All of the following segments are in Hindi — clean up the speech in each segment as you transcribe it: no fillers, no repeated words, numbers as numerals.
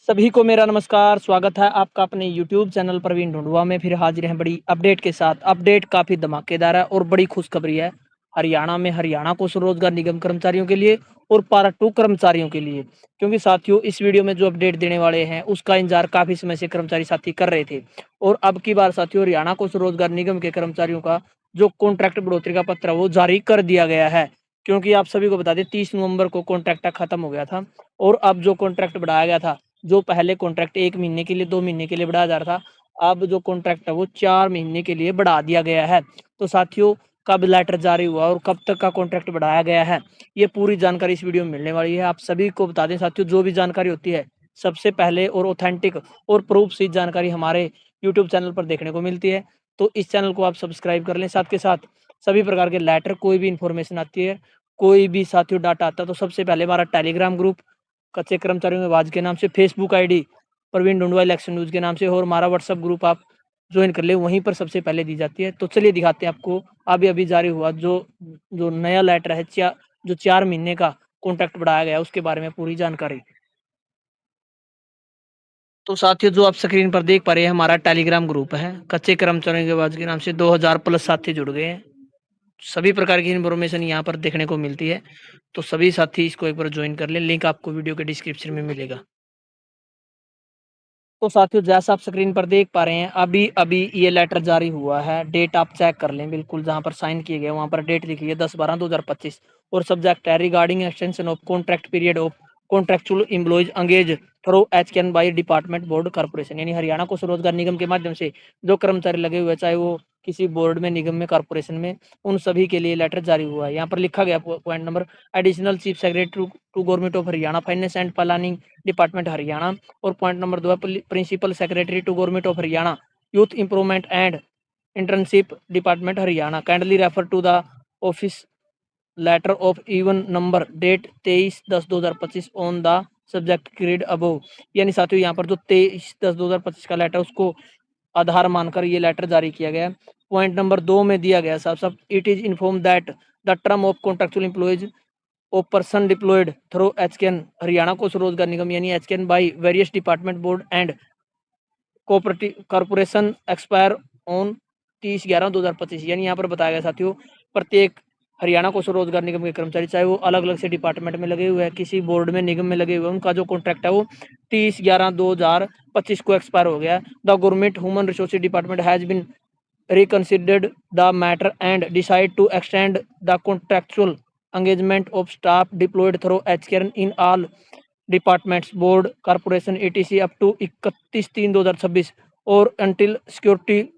सभी को मेरा नमस्कार, स्वागत है आपका अपने यूट्यूब चैनल प्रवीण ढूंढुआ में। फिर हाजिर हैं बड़ी अपडेट के साथ। अपडेट काफ़ी धमाकेदार है और बड़ी खुशखबरी है हरियाणा में, हरियाणा को स्वरोजगार निगम कर्मचारियों के लिए और पारा 2 कर्मचारियों के लिए। क्योंकि साथियों, इस वीडियो में जो अपडेट देने वाले हैं उसका इंतजार काफ़ी समय से कर्मचारी साथी कर रहे थे। और अब की बार साथियों, हरियाणा को स्वरोजगार निगम के कर्मचारियों का जो कॉन्ट्रैक्ट बढ़ोतरी का पत्र है वो जारी कर दिया गया है। क्योंकि आप सभी को बता दें, 30 नवंबर को कॉन्ट्रैक्ट खत्म हो गया था और अब जो कॉन्ट्रैक्ट बढ़ाया गया था, जो पहले कॉन्ट्रैक्ट 1 महीने के लिए, 2 महीने के लिए बढ़ाया जा रहा था, अब जो कॉन्ट्रैक्ट है वो 4 महीने के लिए बढ़ा दिया गया है। तो साथियों, कब लेटर जारी हुआ और कब तक का कॉन्ट्रैक्ट बढ़ाया गया है, ये पूरी जानकारी इस वीडियो में मिलने वाली है। आप सभी को बता दें साथियों, जो भी जानकारी होती है सबसे पहले और ऑथेंटिक और प्रूफ सहित जानकारी हमारे यूट्यूब चैनल पर देखने को मिलती है। तो इस चैनल को आप सब्सक्राइब कर लें। साथ के साथ सभी प्रकार के लेटर, कोई भी इंफॉर्मेशन आती है, कोई भी साथियों डाटा आता है, तो सबसे पहले हमारा टेलीग्राम ग्रुप कच्चे कर्मचारियों में आवाज के नाम से, फेसबुक आईडी प्रवीण ढूंढुआ इलेक्शन न्यूज के नाम से, और हमारा व्हाट्सएप ग्रुप आप ज्वाइन कर ले, वहीं पर सबसे पहले दी जाती है। तो चलिए दिखाते हैं आपको अभी अभी जारी हुआ जो जो नया लेटर है, जो 4 महीने का कॉन्ट्रैक्ट बढ़ाया गया है, उसके बारे में पूरी जानकारी। तो साथियों, जो आप स्क्रीन पर देख पा रहे हैं, हमारा टेलीग्राम ग्रुप है कच्चे कर्मचारियों की आवाज के नाम से। 2000 प्लस साथी जुड़ गए हैं। सभी प्रकार की इन्फॉर्मेशन यहाँ पर देखने को मिलती है। तो सभी साथी इसको एक बार ज्वाइन कर लें। लिंक आपको वीडियो के डिस्क्रिप्शन में मिलेगा। तो साथियों, जैसा आप स्क्रीन पर देख पा रहे हैं, अभी अभी ये लेटर जारी हुआ है। डेट आप चेक कर लें, बिल्कुल जहां पर साइन किए गए वहां पर डेट लिखी है 10/12/2025। और सब्जेक्ट है regarding extension of contract period of contractual employees engage through HKN by department board corporation. यानी हरियाणा को स्वरोजगार निगम के माध्यम से जो कर्मचारी लगे हुए, चाहे वो किसी बोर्ड में, निगम में, कॉर्पोरेशन में, उन सभी के लिए लेटर जारी हुआ है। यहाँ पर लिखा गया point number, additional chief secretary to government of Haryana finance and planning department Haryana. और point number 2 principal secretary to government of Haryana youth improvement and internship department Haryana, kindly refer to the office letter of even number date 23/10/2025 on the subject grade above. यानी साथियों, यहाँ पर जो 23/10/2025 का लेटर, उसको आधार मानकर ये लेटर जारी किया गया है। पॉइंट नंबर 2 में दिया गया साफ साफ, it is inform that the term of contractual employees of person deployed through HKN Haryana को स्वरोजगार निगम यानी HKN by various department board and cooperative corporation expire on 30/11/2025। यानी यहाँ पर बताया गया साथियों, प्रत्येक हरियाणा को स्वरोजगार निगम के कर्मचारी, चाहे वो अलग अलग से डिपार्टमेंट में लगे हुए हैं, किसी बोर्ड में, निगम में लगे हुए हैं, उनका जो कॉन्ट्रैक्ट है वो 30/11/2025 को एक्सपायर हो गया। The government human resources department has been reconsidered the matter and decide to extend the contractual engagement of staff deployed through HCRN in all departments, board, corporation, etc. up to 31/3/2026 और until सिक्योरिटी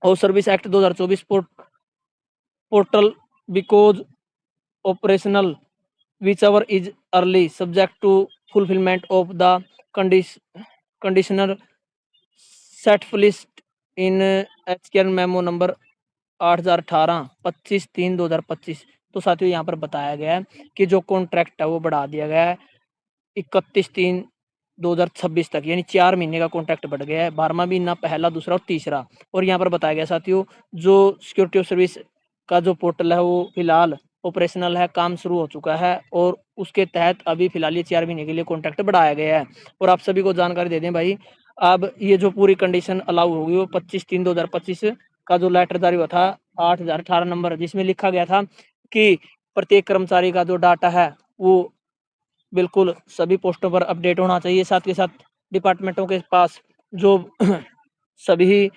और service act 2024 portal because operational whichever is early subject to fulfillment of the conditioner set list in HKN memo number 8018 25/3/2025। तो साथियों, यहाँ पर बताया गया है कि जो कॉन्ट्रैक्ट है वो बढ़ा दिया गया है 31/3/2026 तक, यानी 4 महीने का कॉन्ट्रैक्ट बढ़ गया है। 12वां महीना, पहला, दूसरा और तीसरा। और यहाँ पर बताया गया साथियों, जो सिक्योरिटी ऑफ सर्विस का जो पोर्टल है वो फिलहाल ऑपरेशनल है, काम शुरू हो चुका है, और उसके तहत अभी फिलहाल ये 4 महीने के लिए कॉन्ट्रैक्ट बढ़ाया गया है। और आप सभी को जानकारी दे दें भाई, अब ये जो पूरी कंडीशन अलाउ होगी वो 25/3/2025 का जो लेटर जारी हुआ था 8018 नंबर, जिसमें लिखा गया था कि प्रत्येक कर्मचारी का जो डाटा है वो बिल्कुल सभी पोस्टों पर अपडेट होना चाहिए। साथ के साथ डिपार्टमेंटों के पास जो सभी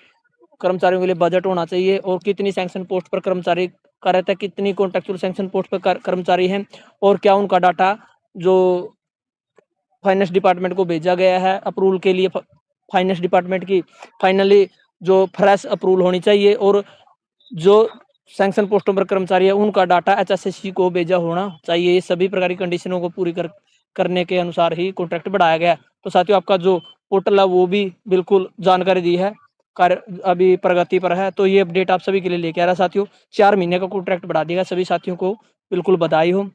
कर्मचारियों के लिए बजट होना चाहिए, और कितनी सैंक्शन पोस्ट पर कर्मचारी कार्यरत है, कितनी कॉन्ट्रेक्चुअल सैंक्शन पोस्ट पर कर्मचारी हैं, और क्या उनका डाटा जो फाइनेंस डिपार्टमेंट को भेजा गया है अप्रूवल के लिए। फाइनेंस डिपार्टमेंट की फाइनली जो फ्रेश अप्रूवल होनी चाहिए, और जो सैंक्शन पोस्टों पर कर्मचारी है उनका डाटा एचएसएससी को भेजा होना चाहिए। ये सभी प्रकार की कंडीशनों को पूरी करने के अनुसार ही कॉन्ट्रैक्ट बढ़ाया गया। तो साथियों, आपका जो पोर्टल है वो भी बिल्कुल जानकारी दी है, कार्य अभी प्रगति पर है। तो ये अपडेट आप सभी के लिए लेके आ रहा है साथियों। 4 महीने का कॉन्ट्रैक्ट बढ़ा दिया, सभी साथियों को बिल्कुल बधाई हो।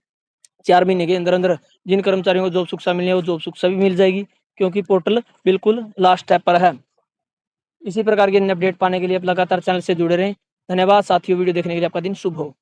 4 महीने के अंदर अंदर जिन कर्मचारियों को जॉब सुरक्षा मिलनी है वो जॉब सुरक्षा भी मिल जाएगी, क्योंकि पोर्टल बिल्कुल लास्ट स्टेप पर है। इसी प्रकार के अपडेट पाने के लिए आप लगातार चैनल से जुड़े रहें। धन्यवाद साथियों, वीडियो देखने के लिए आपका दिन शुभ हो।